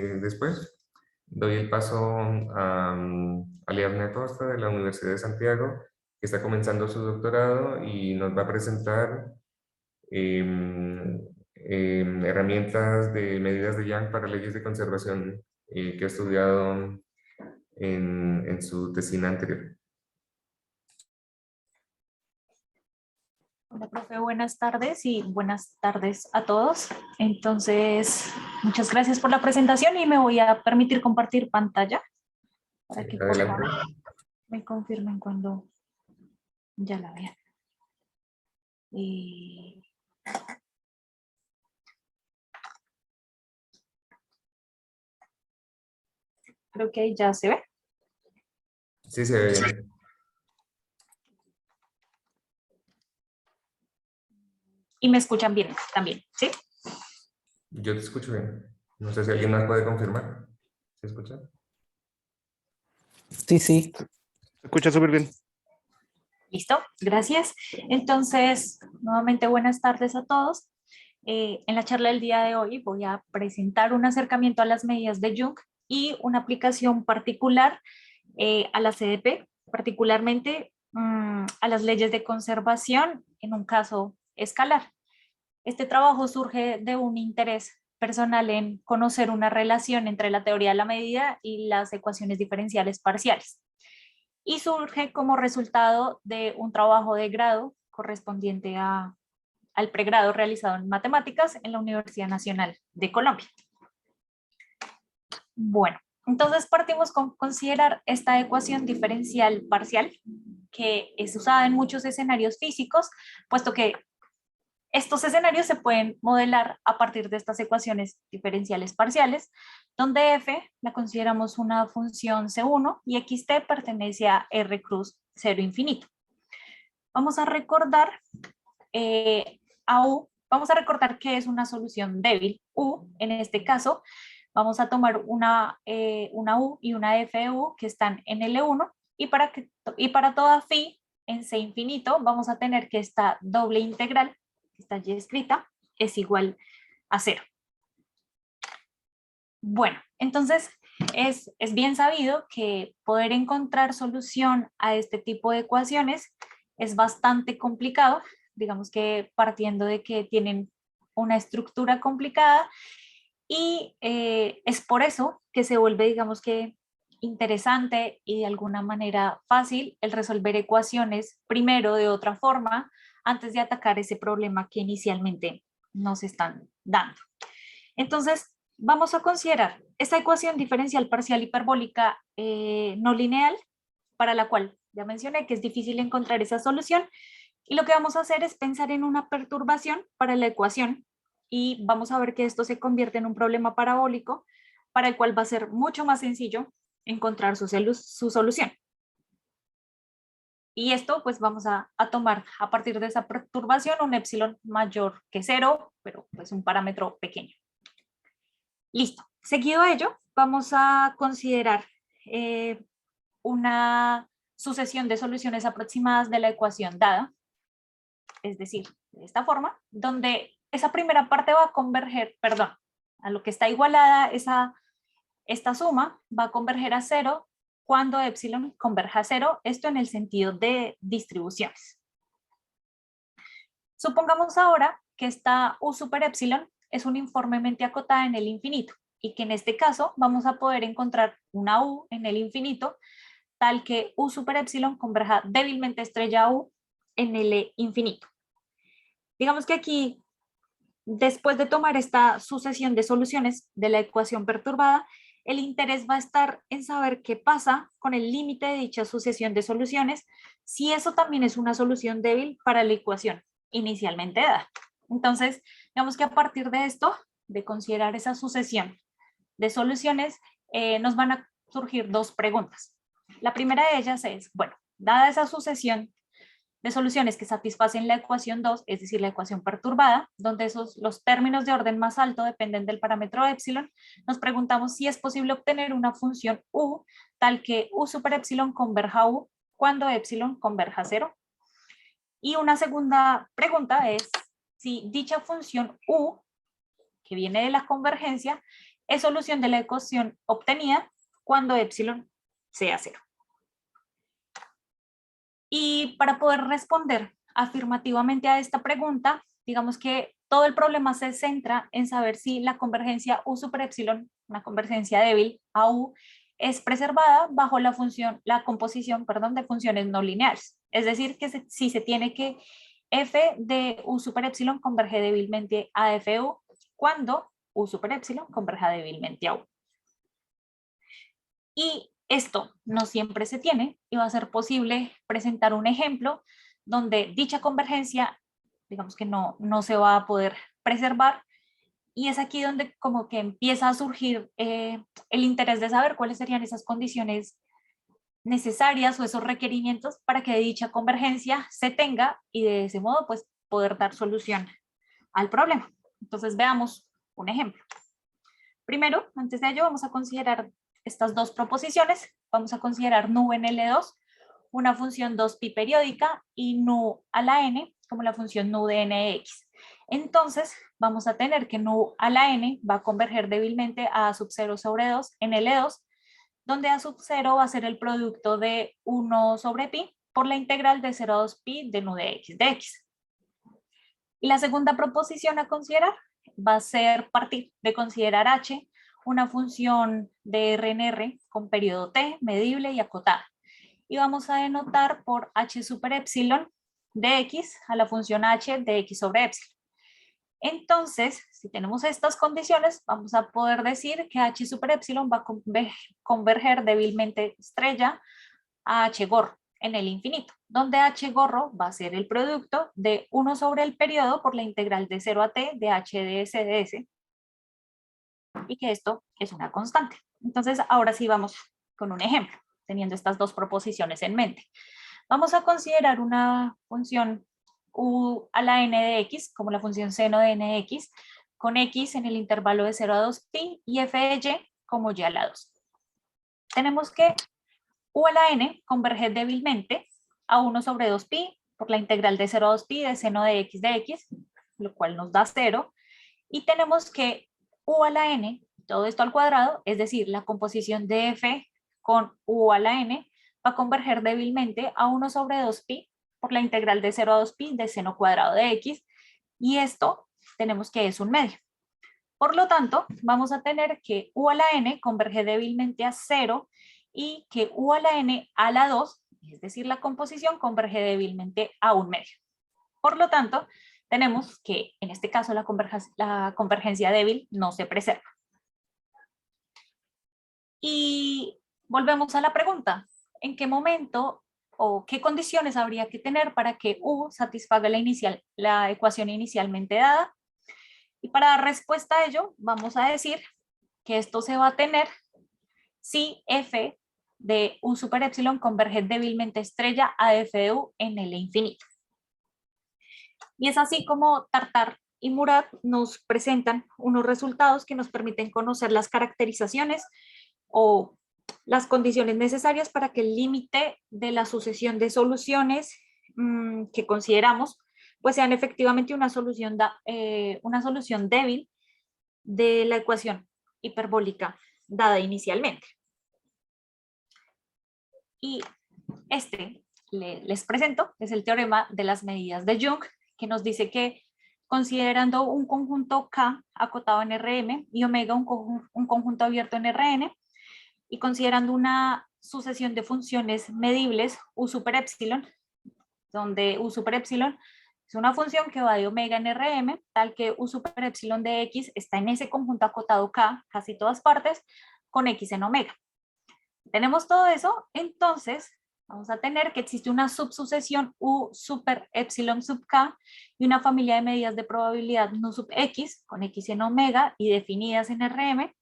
después. Doy el paso a Liavne Costa de la Universidad de Santiago, que está comenzando su doctorado y nos va a presentar herramientas de medidas de Young para leyes de conservación que ha estudiado en su tesina anterior. Hola, profe, buenas tardes y buenas tardes a todos. Entonces, muchas gracias por la presentación y me voy a permitir compartir pantalla para Sí, que por adelante. favor me confirmen cuando ya la vean. Creo que ahí ya se ve. Sí, se ve bien. Y me escuchan bien también, ¿sí? Yo te escucho bien. No sé si alguien más puede confirmar. ¿Se escucha? Sí, sí. Se escucha súper bien. Listo, gracias. Entonces, nuevamente buenas tardes a todos. En la charla del día de hoy voy a presentar un acercamiento a las medidas de Young y una aplicación particular a la CDP, particularmente a las leyes de conservación en un caso escalar. Este trabajo surge de un interés personal en conocer una relación entre la teoría de la medida y las ecuaciones diferenciales parciales. Y surge como resultado de un trabajo de grado correspondiente al pregrado realizado en matemáticas en la Universidad Nacional de Colombia. Bueno, entonces partimos con considerar esta ecuación diferencial parcial que es usada en muchos escenarios físicos, puesto que estos escenarios se pueden modelar a partir de estas ecuaciones diferenciales parciales, donde f la consideramos una función C1 y xt pertenece a R cruz 0 infinito. Vamos a recordar vamos a recordar que es una solución débil, U, en este caso, vamos a tomar una U y una f de U que están en L1 y para toda phi en C infinito vamos a tener que esta doble integral que está allí escrita, es igual a 0. Bueno, entonces es bien sabido que poder encontrar solución a este tipo de ecuaciones es bastante complicado, digamos que partiendo de que tienen una estructura complicada y es por eso que se vuelve, digamos que interesante y de alguna manera fácil el resolver ecuaciones primero de otra forma antes de atacar ese problema que inicialmente nos están dando. Entonces, vamos a considerar esta ecuación diferencial parcial hiperbólica no lineal, para la cual ya mencioné que es difícil encontrar esa solución, y lo que vamos a hacer es pensar en una perturbación para la ecuación, y vamos a ver que esto se convierte en un problema parabólico, para el cual va a ser mucho más sencillo encontrar su solución. Y esto pues vamos a tomar a partir de esa perturbación un epsilon mayor que 0, pero pues un parámetro pequeño. Listo. Seguido a ello, vamos a considerar una sucesión de soluciones aproximadas de la ecuación dada, es decir, de esta forma, donde esa primera parte va a converger, perdón, a lo que está igualada, esta suma va a converger a 0 cuando epsilon converja a 0, esto en el sentido de distribuciones. Supongamos ahora que esta U super epsilon es uniformemente acotada en el infinito y que en este caso vamos a poder encontrar una U en el infinito tal que U super epsilon converja débilmente estrella U en el infinito. Digamos que aquí, después de tomar esta sucesión de soluciones de la ecuación perturbada, el interés va a estar en saber qué pasa con el límite de dicha sucesión de soluciones, si eso también es una solución débil para la ecuación inicialmente dada. Entonces, digamos que a partir de esto, de considerar esa sucesión de soluciones, nos van a surgir dos preguntas. La primera de ellas es, bueno, dada esa sucesión de soluciones que satisfacen la ecuación 2, es decir, la ecuación perturbada, donde los términos de orden más alto dependen del parámetro epsilon, nos preguntamos si es posible obtener una función U tal que U super epsilon converja a U cuando epsilon converja a 0. Y una segunda pregunta es si dicha función U, que viene de la convergencia, es solución de la ecuación obtenida cuando epsilon sea 0. Y para poder responder afirmativamente a esta pregunta, digamos que todo el problema se centra en saber si la convergencia U super epsilon, una convergencia débil a U, es preservada bajo la composición de funciones no lineales. Es decir, que si se tiene que f de U super epsilon converge débilmente a f U cuando U super epsilon converja débilmente a U. Y esto no siempre se tiene y va a ser posible presentar un ejemplo donde dicha convergencia, digamos que no se va a poder preservar, y es aquí donde como que empieza a surgir el interés de saber cuáles serían esas condiciones necesarias o esos requerimientos para que dicha convergencia se tenga y de ese modo pues poder dar solución al problema. Entonces veamos un ejemplo. Primero, antes de ello, vamos a considerar estas dos proposiciones. Vamos a considerar nu en L2, una función 2pi periódica, y nu a la n como la función nu de n de x. Entonces, vamos a tener que nu a la n va a converger débilmente a sub 0 sobre 2 en L2, donde a sub 0 va a ser el producto de 1 sobre pi por la integral de 0 a 2pi de nu de x. Y la segunda proposición a considerar va a ser partir de considerar h, una función de R en R con periodo t, medible y acotada. Y vamos a denotar por h super epsilon de x a la función h de x sobre epsilon. Entonces, si tenemos estas condiciones, vamos a poder decir que h super epsilon va a converger débilmente estrella a h gorro en el infinito, donde h gorro va a ser el producto de 1 sobre el periodo por la integral de 0 a t de h de s de s, y que esto es una constante. Entonces, ahora sí vamos con un ejemplo, teniendo estas dos proposiciones en mente. Vamos a considerar una función u a la n de x, como la función seno de n de x, con x en el intervalo de 0 a 2pi y f de y como y a la 2. Tenemos que u a la n converge débilmente a 1 sobre 2pi por la integral de 0 a 2pi de seno de x, lo cual nos da 0. Y tenemos que u a la n, todo esto al cuadrado, es decir, la composición de f con u a la n, va a converger débilmente a 1 sobre 2pi por la integral de 0 a 2pi de seno cuadrado de x, y esto tenemos que es un medio. Por lo tanto, vamos a tener que u a la n converge débilmente a 0 y que u a la n a la 2, es decir, la composición, converge débilmente a un medio. Por lo tanto, tenemos que en este caso la convergencia débil no se preserva. Y volvemos a la pregunta, ¿en qué momento o qué condiciones habría que tener para que U satisfaga la ecuación inicialmente dada? Y para dar respuesta a ello, vamos a decir que esto se va a tener si f de U super epsilon converge débilmente estrella a f de U en L infinito. Y es así como Tartar y Murat nos presentan unos resultados que nos permiten conocer las caracterizaciones o las condiciones necesarias para que el límite de la sucesión de soluciones que consideramos pues sean efectivamente una solución débil de la ecuación hiperbólica dada inicialmente. Y les presento, es el teorema de las medidas de Young, que nos dice que considerando un conjunto K acotado en Rm y omega un conjunto abierto en Rn, y considerando una sucesión de funciones medibles U super epsilon, donde U super epsilon es una función que va de omega en Rm, tal que U super epsilon de x está en ese conjunto acotado K, casi todas partes, con x en omega. Tenemos todo eso, entonces vamos a tener que existe una subsucesión U super epsilon sub K y una familia de medidas de probabilidad nu sub x con x en omega y definidas en Rm,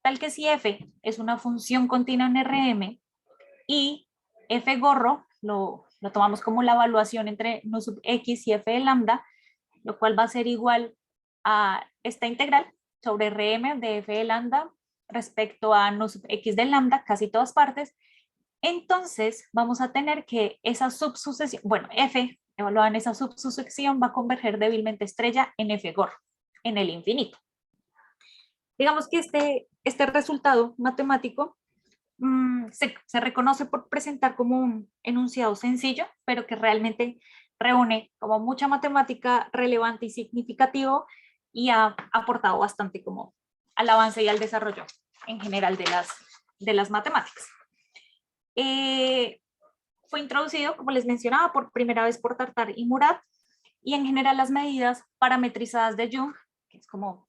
tal que si f es una función continua en Rm y f gorro lo tomamos como la evaluación entre nu sub x y f de lambda, lo cual va a ser igual a esta integral sobre Rm de f de lambda respecto a nu sub x de lambda, casi todas partes. Entonces vamos a tener que esa subsucesión, bueno, f evaluada en esa subsucesión va a converger débilmente estrella en f gorro, en el infinito. Digamos que este resultado matemático se reconoce por presentar como un enunciado sencillo, pero que realmente reúne como mucha matemática relevante y significativo y ha aportado bastante como al avance y al desarrollo en general de las matemáticas. Fue introducido, como les mencionaba, por primera vez por Tartar y Murat, y en general las medidas parametrizadas de Young, que es como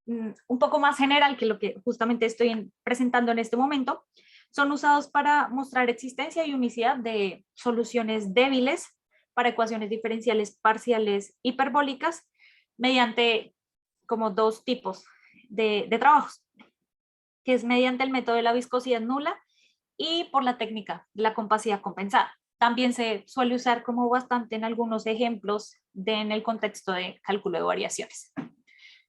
un poco más general que lo que justamente estoy presentando en este momento, son usados para mostrar existencia y unicidad de soluciones débiles para ecuaciones diferenciales parciales hiperbólicas mediante como dos tipos de trabajos, que es mediante el método de la viscosidad nula y por la técnica de la compacidad compensada. También se suele usar como bastante en algunos ejemplos en el contexto de cálculo de variaciones.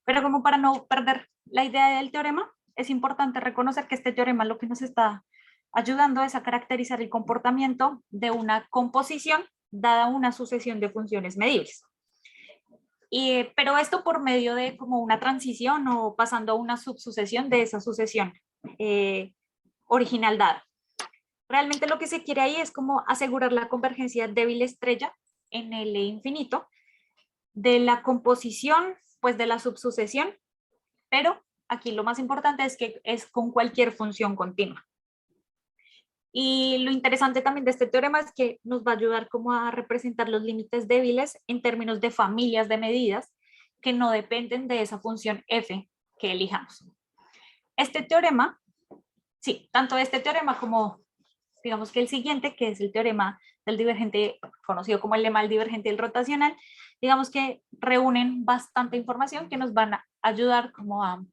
Pero como para no perder la idea del teorema, es importante reconocer que este teorema lo que nos está ayudando es a caracterizar el comportamiento de una composición dada una sucesión de funciones medibles. Pero esto por medio de como una transición o pasando a una subsucesión de esa sucesión original dada. Realmente lo que se quiere ahí es como asegurar la convergencia débil estrella en el infinito de la composición, pues de la subsucesión, pero aquí lo más importante es que es con cualquier función continua. Y lo interesante también de este teorema es que nos va a ayudar como a representar los límites débiles en términos de familias de medidas que no dependen de esa función f que elijamos. Este teorema, sí, tanto este teorema como digamos que el siguiente, que es el teorema del divergente, conocido como el lema del divergente y el rotacional, digamos que reúnen bastante información que nos van a ayudar como a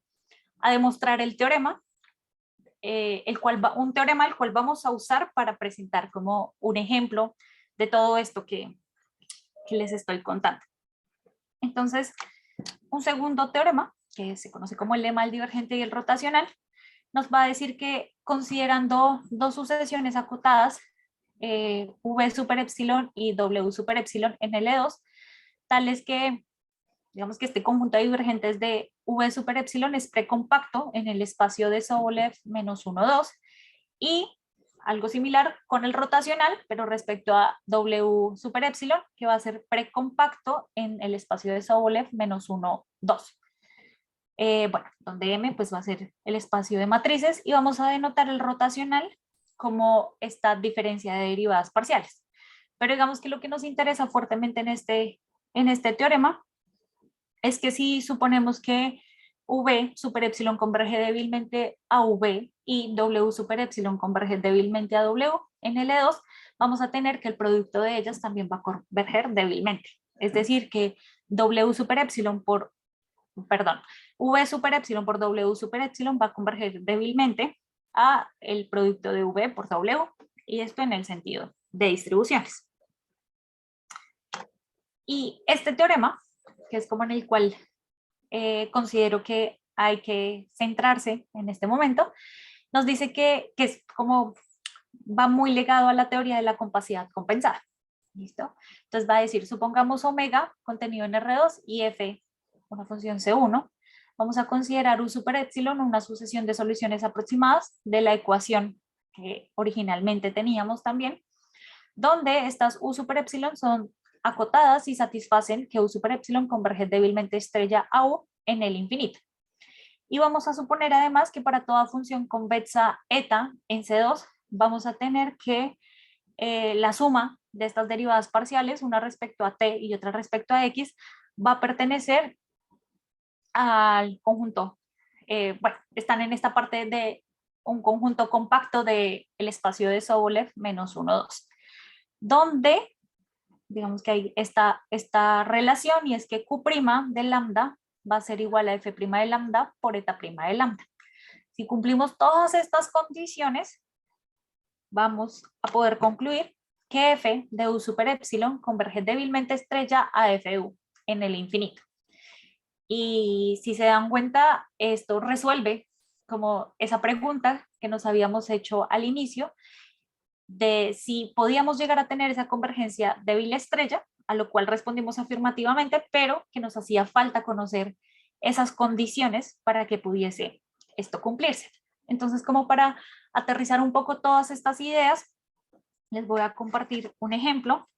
demostrar el teorema, un teorema el cual vamos a usar para presentar como un ejemplo de todo esto que les estoy contando. Entonces, un segundo teorema, que se conoce como el lema del divergente y el rotacional, nos va a decir que considerando dos sucesiones acotadas, V super epsilon y W super epsilon en L2, tales que, digamos que este conjunto de divergentes de V super epsilon es precompacto en el espacio de Sobolev menos 1, 2, y algo similar con el rotacional, pero respecto a W super epsilon, que va a ser precompacto en el espacio de Sobolev menos 1, 2. Bueno, donde M pues va a ser el espacio de matrices y vamos a denotar el rotacional como esta diferencia de derivadas parciales. Pero digamos que lo que nos interesa fuertemente en este teorema es que si suponemos que V super epsilon converge débilmente a V y W super epsilon converge débilmente a W en L2, vamos a tener que el producto de ellas también va a converger débilmente. Es decir, que W super epsilon V super epsilon por W super epsilon va a converger débilmente a el producto de V por W, y esto en el sentido de distribuciones. Y este teorema, que es como en el cual considero que hay que centrarse en este momento, nos dice que es como va muy ligado a la teoría de la compacidad compensada. ¿Listo? Entonces va a decir, supongamos omega contenido en R2 y f una función C1. Vamos a considerar U super epsilon una sucesión de soluciones aproximadas de la ecuación que originalmente teníamos también, donde estas U super epsilon son acotadas y satisfacen que U super epsilon converge débilmente estrella a U en el infinito. Y vamos a suponer además que para toda función convexa eta en C2 vamos a tener que la suma de estas derivadas parciales, una respecto a t y otra respecto a x, va a pertenecer al conjunto. Bueno, están en esta parte de un conjunto compacto del espacio de Sobolev menos 1, 2, donde digamos que hay esta relación, y es que Q' de lambda va a ser igual a F' de lambda por eta' de lambda. Si cumplimos todas estas condiciones, vamos a poder concluir que F de U super epsilon converge débilmente estrella a FU en el infinito. Y si se dan cuenta, esto resuelve como esa pregunta que nos habíamos hecho al inicio de si podíamos llegar a tener esa convergencia débil estrella, a lo cual respondimos afirmativamente, pero que nos hacía falta conocer esas condiciones para que pudiese esto cumplirse. Entonces, como para aterrizar un poco todas estas ideas, les voy a compartir un ejemplo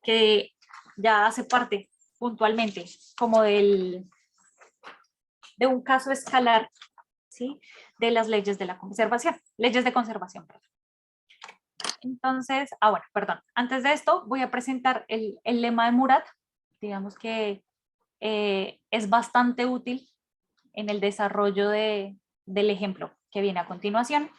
que ya hace parte puntualmente como de un caso escalar, ¿sí? De las leyes de la conservación, leyes de conservación, perdón. Entonces, bueno, perdón, antes de esto voy a presentar el lema de Murat, digamos que es bastante útil en el desarrollo del ejemplo que viene a continuación.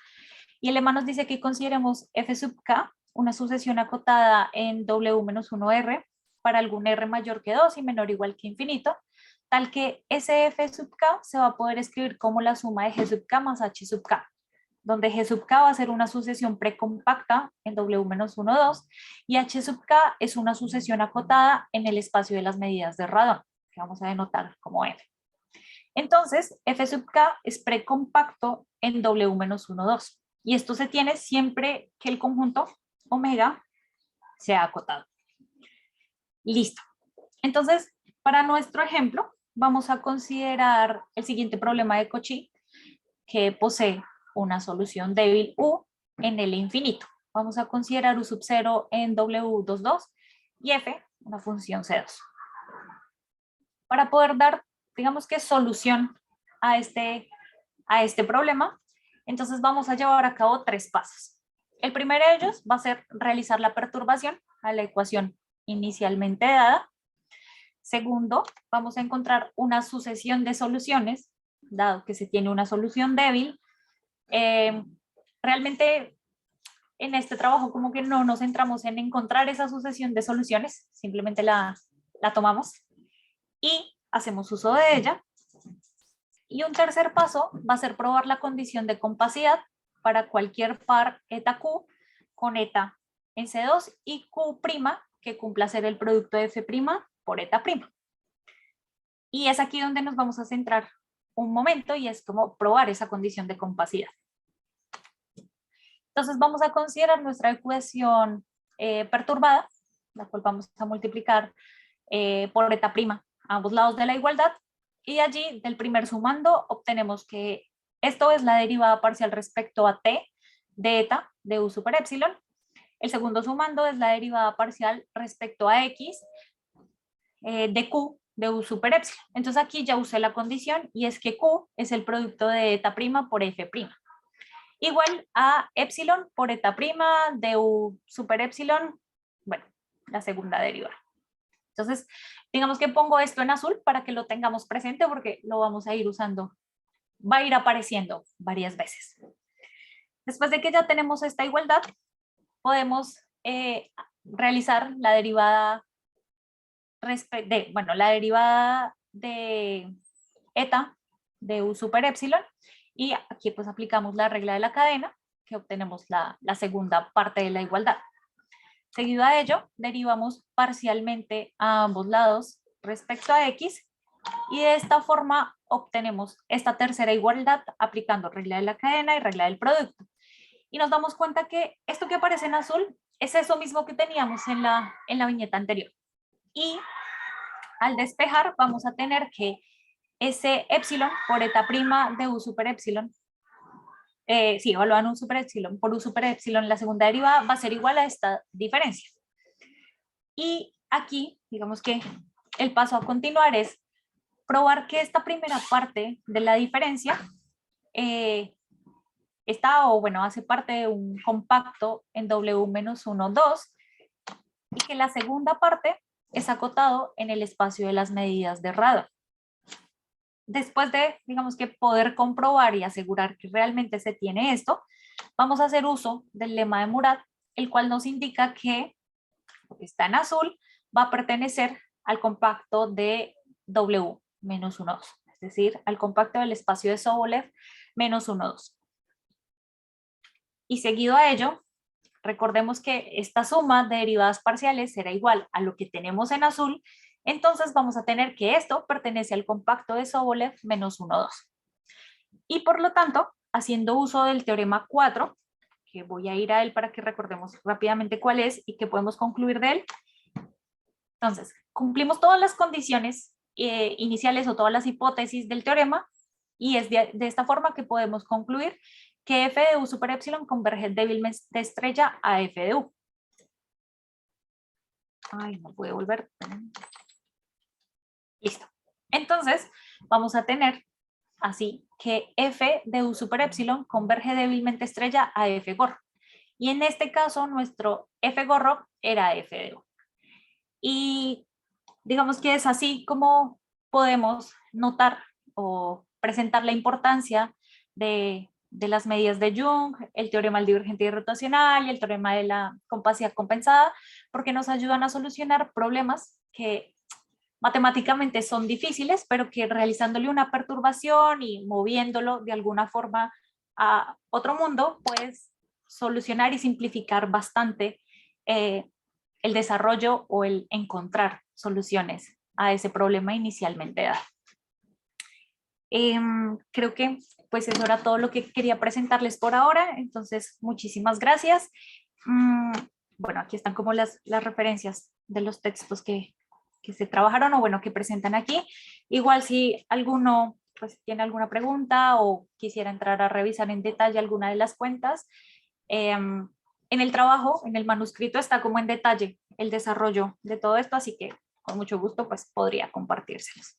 Y el lema nos dice que consideremos f sub k una sucesión acotada en w-1r para algún r mayor que 2 y menor o igual que infinito, tal que ese f sub k se va a poder escribir como la suma de g sub k más h sub k, donde g sub k va a ser una sucesión precompacta en w-1, 2, y h sub k es una sucesión acotada en el espacio de las medidas de radón, que vamos a denotar como f. Entonces, f sub k es precompacto en w-1, 2. Y esto se tiene siempre que el conjunto omega sea acotado. Listo. Entonces, para nuestro ejemplo, vamos a considerar el siguiente problema de Cauchy, que posee una solución débil u en el infinito. Vamos a considerar u sub 0 en w22 y f una función c2. Para poder dar, digamos que solución a este problema, entonces vamos a llevar a cabo 3 pasos. El primero de ellos va a ser realizar la perturbación a la ecuación inicialmente dada. Segundo, vamos a encontrar una sucesión de soluciones, dado que se tiene una solución débil. Realmente en este trabajo como que no nos centramos en encontrar esa sucesión de soluciones, simplemente la tomamos y hacemos uso de ella. Y un tercer paso va a ser probar la condición de compacidad para cualquier par eta Q con eta en C2 y Q' que cumpla ser el producto de F' por eta'. Y es aquí donde nos vamos a centrar un momento y es como probar esa condición de compacidad. Entonces vamos a considerar nuestra ecuación perturbada, la cual vamos a multiplicar por eta' a ambos lados de la igualdad. Y allí, del primer sumando, obtenemos que esto es la derivada parcial respecto a t de eta de u super epsilon. El segundo sumando es la derivada parcial respecto a x de q de u super epsilon. Entonces aquí ya usé la condición y es que q es el producto de eta' por f'. Igual a epsilon por eta' de u super epsilon, bueno, la segunda derivada. Entonces, digamos que pongo esto en azul para que lo tengamos presente porque lo vamos a ir usando, va a ir apareciendo varias veces. Después de que ya tenemos esta igualdad, podemos realizar la derivada de eta de u super epsilon y aquí pues aplicamos la regla de la cadena que obtenemos la segunda parte de la igualdad. Seguido a ello, derivamos parcialmente a ambos lados respecto a x y de esta forma obtenemos esta tercera igualdad aplicando regla de la cadena y regla del producto. Y nos damos cuenta que esto que aparece en azul es eso mismo que teníamos en la viñeta anterior. Y al despejar vamos a tener que ese epsilon por eta' de u super epsilon, evaluan un super epsilon por u super epsilon, la segunda derivada va a ser igual a esta diferencia. Y aquí, digamos que el paso a continuar es probar que esta primera parte de la diferencia hace parte de un compacto en w-1, 2 y que la segunda parte es acotado en el espacio de las medidas de radón. Después de, digamos que poder comprobar y asegurar que realmente se tiene esto, vamos a hacer uso del lema de Murat, el cual nos indica que lo que está en azul va a pertenecer al compacto de W-1, 2, es decir, al compacto del espacio de Sobolev menos 1, 2. Y seguido a ello, recordemos que esta suma de derivadas parciales será igual a lo que tenemos en azul. Entonces vamos a tener que esto pertenece al compacto de Sobolev menos 1, 2. Y por lo tanto, haciendo uso del teorema 4, que voy a ir a él para que recordemos rápidamente cuál es y que podemos concluir de él. Entonces, cumplimos todas las condiciones iniciales o todas las hipótesis del teorema, y es de esta forma que podemos concluir que f de u super epsilon converge débilmente estrella a f de u. Ay, no puede volver. Listo. Entonces, vamos a tener así que f de u super epsilon converge débilmente estrella a f gorro. Y en este caso, nuestro f gorro era f de u. Y digamos que es así como podemos notar o presentar la importancia de las medidas de Young, el teorema del divergente y rotacional y el teorema de la compacidad compensada, porque nos ayudan a solucionar problemas que matemáticamente son difíciles, pero que realizándole una perturbación y moviéndolo de alguna forma a otro mundo, puedes solucionar y simplificar bastante el desarrollo o el encontrar soluciones a ese problema inicialmente dado. Creo que pues eso era todo lo que quería presentarles por ahora, entonces muchísimas gracias. Bueno, aquí están como las referencias de los textos que se trabajaron o bueno, que presentan aquí. Igual si alguno pues tiene alguna pregunta o quisiera entrar a revisar en detalle alguna de las cuentas, en el trabajo, en el manuscrito está como en detalle el desarrollo de todo esto, así que con mucho gusto pues podría compartírselos.